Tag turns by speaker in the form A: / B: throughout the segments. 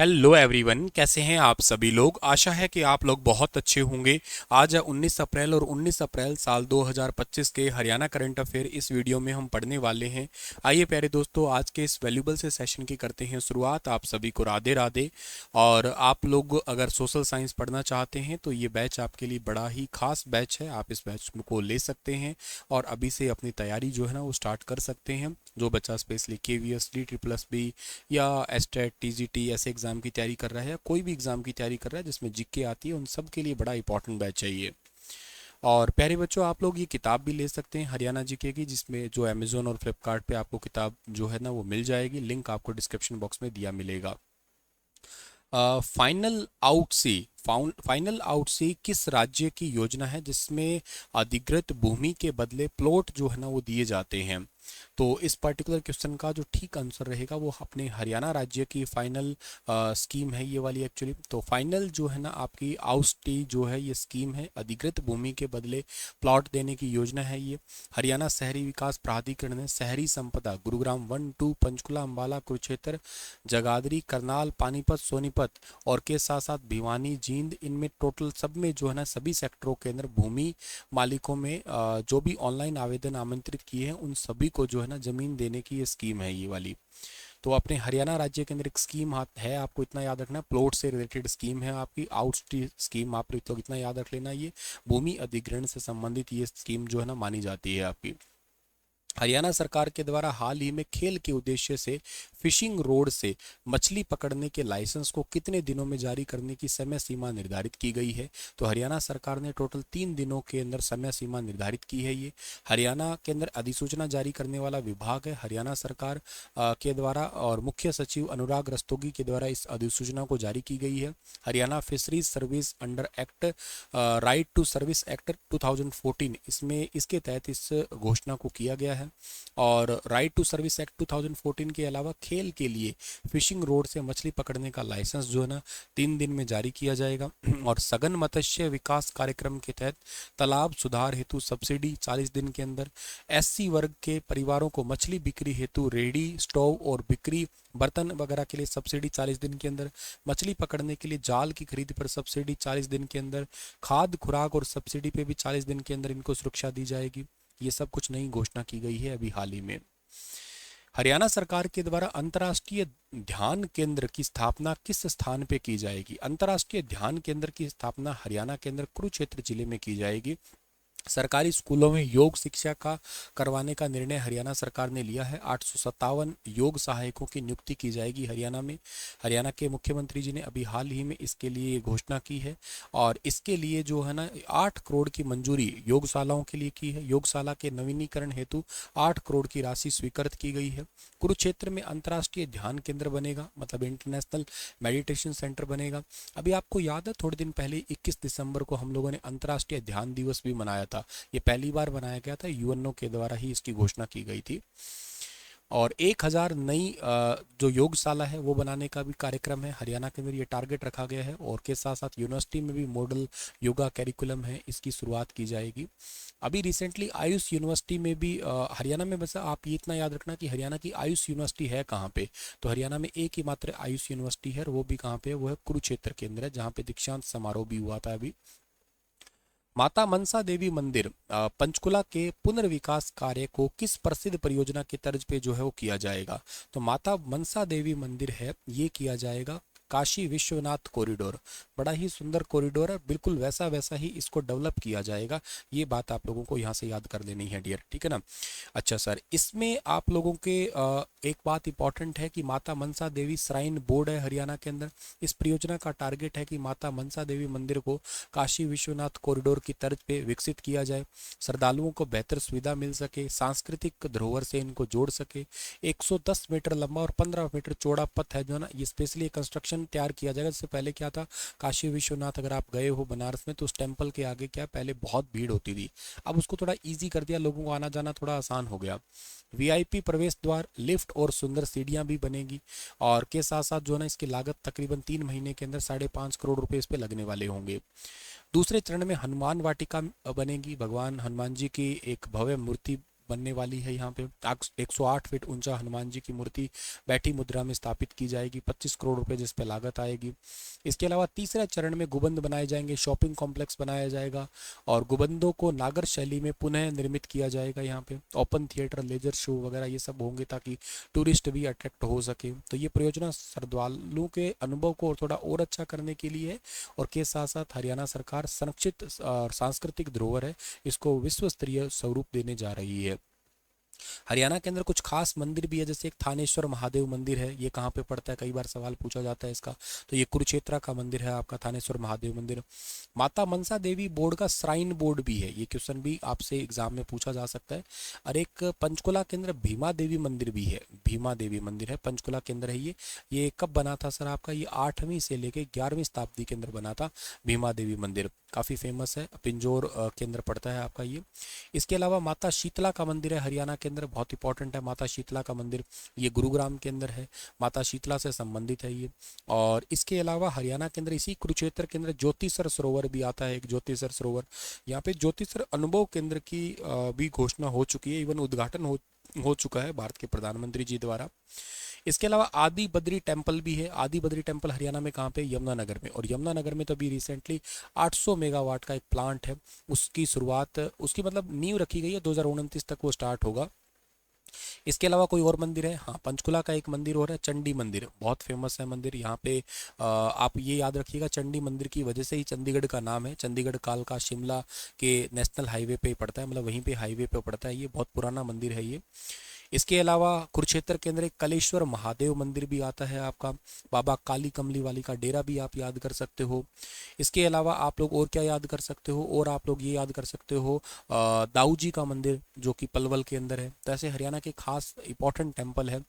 A: Hello everyone, कैसे हैं आप सभी लोग। आशा है कि आप लोग बहुत अच्छे होंगे। आज है 19 अप्रैल और 19 अप्रैल साल 2025 के हरियाणा करंट अफेयर इस वीडियो में हम पढ़ने वाले हैं। आइए प्यारे दोस्तों, आज के इस वैल्यूबल से सेशन की करते हैं शुरुआत। आप सभी को राधे राधे। और आप लोग अगर सोशल साइंस पढ़ना चाहते हैं तो ये बैच आपके लिए बड़ा ही खास बैच है। आप इस बैच को ले सकते हैं और अभी से अपनी तैयारी जो है ना वो स्टार्ट कर सकते हैं। जो बच्चा स्पेशली KVS DSSB या एस्टेट TGT ऐसे एग्जाम की तैयारी कर रहा है या कोई भी एग्जाम की तैयारी कर रहा है जिसमें जीके आती है, उन सब के लिए बड़ा इंपॉर्टेंट बैच है ये। और प्यारे बच्चों, आप लोग ये किताब भी ले सकते हैं हरियाणा जीके की, जिसमें जो अमेजोन और फ्लिपकार्ट पे आपको किताब जो है ना वो मिल जाएगी। लिंक आपको डिस्क्रिप्शन बॉक्स में दिया मिलेगा। फाइनल आउट सी फाइनल आउट सी किस राज्य की योजना है जिसमें अधिकृत भूमि के बदले प्लॉट जो है ना वो दिए जाते हैं। तो इस पर्टिकुलर क्वेश्चन का जो ठीक आंसर रहेगा वो अपने हरियाणा राज्य की फाइनल स्कीम है ये वाली एक्चुअली। तो फाइनल जो है ना आपकी आउटस्टी जो है ये स्कीम है, अधिकृत भूमि के बदले प्लॉट देने की योजना है ये। हरियाणा शहरी विकास प्राधिकरण ने शहरी संपदा गुरुग्राम 1 2 पंचकुला अम्बाला कुरुक्षेत्र जगाधरी करनाल पानीपत सोनीपत और के साथ साथ भिवानी जींद, इनमें टोटल सब में जो है ना सभी सेक्टरों के अंदर भूमि मालिकों में जो भी ऑनलाइन आवेदन आमंत्रित किए हैं उन सभी को जो है ना जमीन देने की ये स्कीम है ये वाली। तो अपने हरियाणा राज्य के अंदर एक स्कीम है, आपको इतना याद रखना, प्लॉट से रिलेटेड स्कीम है आपकी। आउटस्टी स्कीम आप लोग इतना याद रख लेना, ये भूमि अधिग्रहण से संबंधित ये स्कीम जो है ना मानी जाती है आपकी। हरियाणा सरकार के द्वारा हाल ही में खेल के उद्देश्य से फिशिंग रोड से मछली पकड़ने के लाइसेंस को कितने दिनों में जारी करने की समय सीमा निर्धारित की गई है। तो हरियाणा सरकार ने टोटल 3 दिनों के अंदर समय सीमा निर्धारित की है ये। हरियाणा के अंदर अधिसूचना जारी करने वाला विभाग है हरियाणा सरकार के द्वारा, और मुख्य सचिव अनुराग रस्तोगी के द्वारा इस अधिसूचना को जारी की गई है। Haryana fisheries service under act right to service act 2014, इसमें इसके तहत इस घोषणा को किया गया है। और राइट टू सर्विस एक्ट 2014 के अलावा खेल के लिए फिशिंग रोड से मछली पकड़ने का लाइसेंस जो है ना 3 दिन में जारी किया जाएगा। और सघन मत्स्य विकास कार्यक्रम के तहत तालाब सुधार हेतु सब्सिडी 40 दिन के अंदर। SC वर्ग के परिवारों को मछली बिक्री हेतु रेडी स्टोव और बिक्री बर्तन वगैरह के लिए सब्सिडी 40 दिन के अंदर। मछली पकड़ने के लिए जाल की खरीद पर सब्सिडी 40 दिन के अंदर। खाद खुराक और सब्सिडी पे भी 40 दिन के अंदर इनको सुरक्षा दी जाएगी। ये सब कुछ नई घोषणा की गई है अभी हाल ही में। हरियाणा सरकार के द्वारा अंतर्राष्ट्रीय ध्यान केंद्र की स्थापना किस स्थान पे की जाएगी। अंतर्राष्ट्रीय ध्यान केंद्र की स्थापना हरियाणा के अंदर कुरुक्षेत्र जिले में की जाएगी। सरकारी स्कूलों में योग शिक्षा का करवाने का निर्णय हरियाणा सरकार ने लिया है। 857 योग सहायकों की नियुक्ति की जाएगी हरियाणा में। हरियाणा के मुख्यमंत्री जी ने अभी हाल ही में इसके लिए घोषणा की है। और इसके लिए जो है ना 8 करोड़ की मंजूरी योगशालाओं के लिए की है। योगशाला के नवीनीकरण हेतु 8 करोड़ की राशि स्वीकृत की गई है। कुरुक्षेत्र में अंतर्राष्ट्रीय ध्यान केंद्र बनेगा, मतलब इंटरनेशनल मेडिटेशन सेंटर बनेगा। अभी आपको याद है थोड़े दिन पहले 21 दिसंबर को हम लोगों ने अंतर्राष्ट्रीय ध्यान दिवस भी मनाया था। ये पहली बार बनाया गया था, UNO के द्वारा ही इसकी घोषणा की गई थी। और 1000 नई जो योगशाला है वो बनाने का भी कार्यक्रम है हरियाणा के अंदर, ये टारगेट रखा गया है। और के साथ साथ यूनिवर्सिटी में भी मॉडल योगा कैरिकुलम है, इसकी शुरुआत की जाएगी। अभी रिसेंटली आयुष यूनिवर्सिटी में भी हरियाणा में, बस आप ये इतना याद रखना कि हरियाणा की आयुष यूनिवर्सिटी है कहाँ पे। तो हरियाणा में एक ही मात्र आयुष यूनिवर्सिटी है, और वो भी कहाँ पे है, वो है कुरुक्षेत्र के अंदर है, जहाँ पे दीक्षांत समारोह भी हुआ था अभी। माता मनसा देवी मंदिर पंचकुला के पुनर्विकास कार्य को किस प्रसिद्ध परियोजना की तर्ज पे जो है वो किया जाएगा। तो माता मनसा देवी मंदिर है, ये किया जाएगा काशी विश्वनाथ कॉरिडोर। बड़ा ही सुंदर कॉरिडोर है, बिल्कुल वैसा वैसा ही इसको डेवलप किया जाएगा। ये बात आप लोगों को यहाँ से याद कर लेनी है डियर, ठीक है ना। अच्छा सर, इसमें आप लोगों के एक बात इंपॉर्टेंट है कि माता मनसा देवी श्राइन बोर्ड है हरियाणा के अंदर। इस परियोजना का टारगेट है कि माता मनसा देवी मंदिर को काशी विश्वनाथ कॉरिडोर की तर्ज पे विकसित किया जाए, श्रद्धालुओं को बेहतर सुविधा मिल सके, सांस्कृतिक धरोहर से इनको जोड़ सके। 110 मीटर लंबा और 15 मीटर चौड़ा पथ है जो ना, ये स्पेशली कंस्ट्रक्शन तैयार किया जाएगा। इससे पहले क्या था, काशी विश्वनाथ अगर आप गए हो बनारस में तो उस टेम्पल के आगे क्या पहले बहुत भीड़ होती थी, अब उसको थोड़ा ईजी कर दिया, लोगों को आना जाना थोड़ा आसान हो गया। VIP प्रवेश द्वार, लिफ्ट और सुंदर सीढ़ियां भी बनेगी। और के साथ साथ जो है ना इसकी लागत तकरीबन 3 महीने के अंदर 5.5 करोड़ रुपए इस पे लगने वाले होंगे। दूसरे चरण में हनुमान वाटिका बनेगी, भगवान हनुमान जी की एक भव्य मूर्ति बनने वाली है। यहाँ पे 108 फीट ऊंचा हनुमान जी की मूर्ति बैठी मुद्रा में स्थापित की जाएगी, 25 करोड़ रुपए जिस पे लागत आएगी। इसके अलावा तीसरे चरण में गुबंद बनाए जाएंगे, शॉपिंग कॉम्प्लेक्स बनाया जाएगा और गुबंदों को नागर शैली में पुनः निर्मित किया जाएगा। यहाँ पे ओपन थिएटर, लेजर शो वगैरह ये सब होंगे ताकि टूरिस्ट भी अट्रैक्ट हो सके। तो ये परियोजना श्रद्धालुओं के अनुभव को थोड़ा और अच्छा करने के लिए है और के साथ साथ हरियाणा सरकार संरक्षित सांस्कृतिक धरोहर है, इसको विश्व स्तरीय स्वरूप देने जा रही है। हरियाणा के अंदर कुछ खास मंदिर भी है, जैसे एक थानेश्वर महादेव मंदिर है। ये कहाँ पे पड़ता है, कई बार सवाल पूछा जाता है इसका। तो ये कुरुक्षेत्र का मंदिर है आपका थानेश्वर महादेव मंदिर। माता मनसा देवी बोर्ड का श्राइन बोर्ड भी है, ये क्वेश्चन भी आपसे एग्जाम में पूछा जा सकता है। और एक पंचकुला के अंदर भीमा देवी मंदिर भी है, भीमा देवी मंदिर है, पंचकुला के अंदर है ये कब बना था सर आपका, ये 8वीं से लेके 11वीं शताब्दी के अंदर बना था भीमा देवी मंदिर, काफ़ी फेमस है, पिंजौर के अंदर पड़ता है आपका ये। इसके अलावा माता शीतला का मंदिर है हरियाणा के अंदर, बहुत इंपॉर्टेंट है माता शीतला का मंदिर, ये गुरुग्राम के अंदर है, माता शीतला से संबंधित है ये। और इसके अलावा हरियाणा के अंदर इसी कुरुक्षेत्र के अंदर ज्योतिसर सरोवर भी आता है, एक ज्योतिसर सरोवर। यहाँ पे ज्योतिसर अनुभव केंद्र की भी घोषणा हो चुकी है, इवन उद्घाटन हो चुका है भारत के प्रधानमंत्री जी द्वारा। इसके अलावा आदि बद्री टेम्पल भी है। आदि बद्री टेम्पल हरियाणा में कहाँ पे, यमुनानगर में। और यमुनानगर में तो अभी रिसेंटली 800 मेगावाट का एक प्लांट है, उसकी शुरुआत, उसकी मतलब नींव रखी गई है, 2029 तक वो स्टार्ट होगा। इसके अलावा कोई और मंदिर है, हाँ पंचकुला का एक मंदिर और है, चंडी मंदिर, बहुत फेमस है मंदिर। यहाँ पे आप ये याद रखिएगा, चंडी मंदिर की वजह से ही चंडीगढ़ का नाम है। चंडीगढ़ कालका शिमला के नेशनल हाईवे पे पड़ता है, मतलब वहीं पे हाईवे पे पड़ता है, ये बहुत पुराना मंदिर है ये। इसके अलावा कुरुक्षेत्र के अंदर एक कलेश्वर महादेव मंदिर भी आता है आपका, बाबा काली कमली वाली का डेरा भी आप याद कर सकते हो। इसके अलावा आप लोग और क्या याद कर सकते हो, और आप लोग ये याद कर सकते हो दाऊ जी का मंदिर जो कि पलवल के अंदर है। तो ऐसे हरियाणा के खास इंपॉर्टेंट टेम्पल है।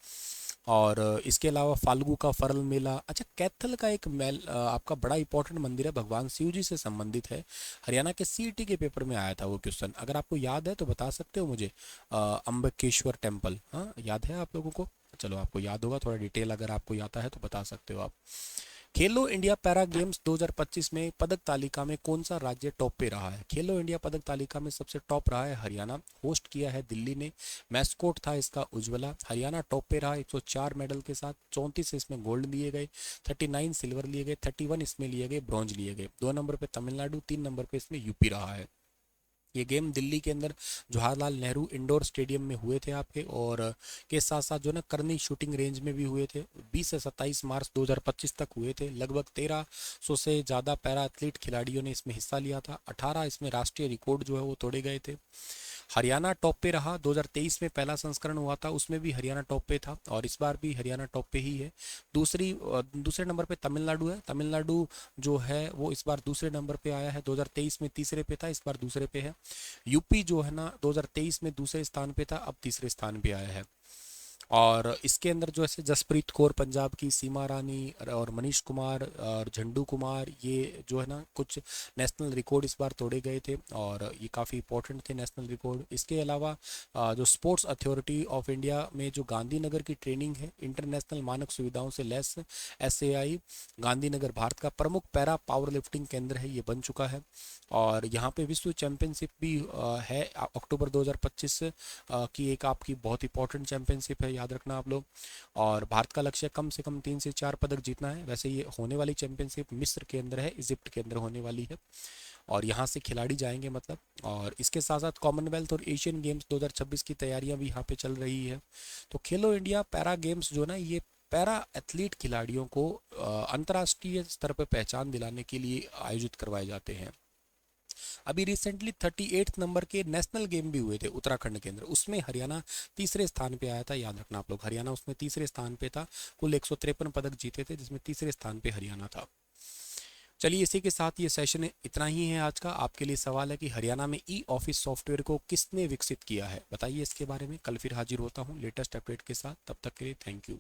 A: और इसके अलावा फाल्गु का फरल मेला, अच्छा कैथल का एक मेल आपका बड़ा इंपॉर्टेंट मंदिर है, भगवान शिव जी से संबंधित है। हरियाणा के सीईटी के पेपर में आया था वो क्वेश्चन, अगर आपको याद है तो बता सकते हो मुझे। अम्बकेश्वर टेम्पल, हाँ याद है आप लोगों को, चलो आपको याद होगा, थोड़ा डिटेल अगर आपको आता है तो बता सकते हो आप। खेलो इंडिया पैरा गेम्स 2025 में पदक तालिका में कौन सा राज्य टॉप पे रहा है। खेलो इंडिया पदक तालिका में सबसे टॉप रहा है हरियाणा, होस्ट किया है दिल्ली ने, मैस्कोट था इसका उज्ज्वला। हरियाणा टॉप पे रहा 104 मेडल के साथ, 34 इसमें गोल्ड लिए गए, 39 सिल्वर लिए गए, 31 इसमें लिए गए ब्रॉन्ज लिए गए। 2 नंबर पे तमिलनाडु, 3 नंबर पे इसमें यूपी रहा है। ये गेम दिल्ली के अंदर जवाहरलाल नेहरू इंडोर स्टेडियम में हुए थे आपके, और के साथ साथ जो ना करनी शूटिंग रेंज में भी हुए थे। 20 से 27 मार्च 2025 तक हुए थे। लगभग 1300 से ज़्यादा पैरा एथलीट खिलाड़ियों ने इसमें हिस्सा लिया था। 18 इसमें राष्ट्रीय रिकॉर्ड जो है वो तोड़े गए थे। हरियाणा टॉप पे रहा, 2023 में पहला संस्करण हुआ था, उसमें भी हरियाणा टॉप पे था, और इस बार भी हरियाणा टॉप पे ही है। दूसरे नंबर पे तमिलनाडु है। तमिलनाडु जो है वो इस बार दूसरे नंबर पे आया है, 2023 में तीसरे पे था, इस बार दूसरे पे है। यूपी जो है ना 2023 में दूसरे स्थान पे था, अब तीसरे स्थान पे आया है। और इसके अंदर जो है जसप्रीत कौर पंजाब की, सीमा रानी और मनीष कुमार और झंडू कुमार, ये जो है ना कुछ नेशनल रिकॉर्ड इस बार तोड़े गए थे, और ये काफ़ी इंपॉर्टेंट थे नेशनल रिकॉर्ड। इसके अलावा जो स्पोर्ट्स अथॉरिटी ऑफ इंडिया में जो गांधीनगर की ट्रेनिंग है, इंटरनेशनल मानक सुविधाओं से लैस SAI गांधीनगर भारत का प्रमुख पैरा पावर लिफ्टिंग केंद्र है, ये बन चुका है। और यहाँ पे विश्व चैंपियनशिप भी है, अक्टूबर 2025 की एक आपकी बहुत इंपॉर्टेंट चैंपियनशिप है, याद रखना आप लोग। और भारत का लक्ष्य कम से कम 3 से 4 पदक जीतना है। वैसे ये होने वाली चैंपियनशिप मिस्र के अंदर है, इजिप्ट के अंदर होने वाली है, और यहाँ से खिलाड़ी जाएंगे मतलब। और इसके साथ साथ कॉमनवेल्थ और एशियन गेम्स 2026 की तैयारियां भी यहाँ पे चल रही है। तो खेलो इंडिया पैरा गेम्स जो ना, ये पैरा एथलीट खिलाड़ियों को अंतर्राष्ट्रीय स्तर पर पहचान दिलाने के लिए आयोजित करवाए जाते हैं। अभी रिसेंटली 38 नंबर के नेशनल गेम भी हुए थे उत्तराखंड के अंदर, उसमें हरियाणा तीसरे स्थान पे आया था, याद रखना आप लोग, हरियाणा उसमें तीसरे स्थान पे था। कुल 153 पदक जीते थे, जिसमें तीसरे स्थान पे हरियाणा था। चलिए इसी के साथ ये सेशन इतना ही है आज का। आपके लिए सवाल है कि हरियाणा में E-ऑफिस सॉफ्टवेयर को किसने विकसित किया है, बताइए इसके बारे में। कल फिर हाजिर होता हूँ लेटेस्ट अपडेट के साथ, तब तक के लिए थैंक यू।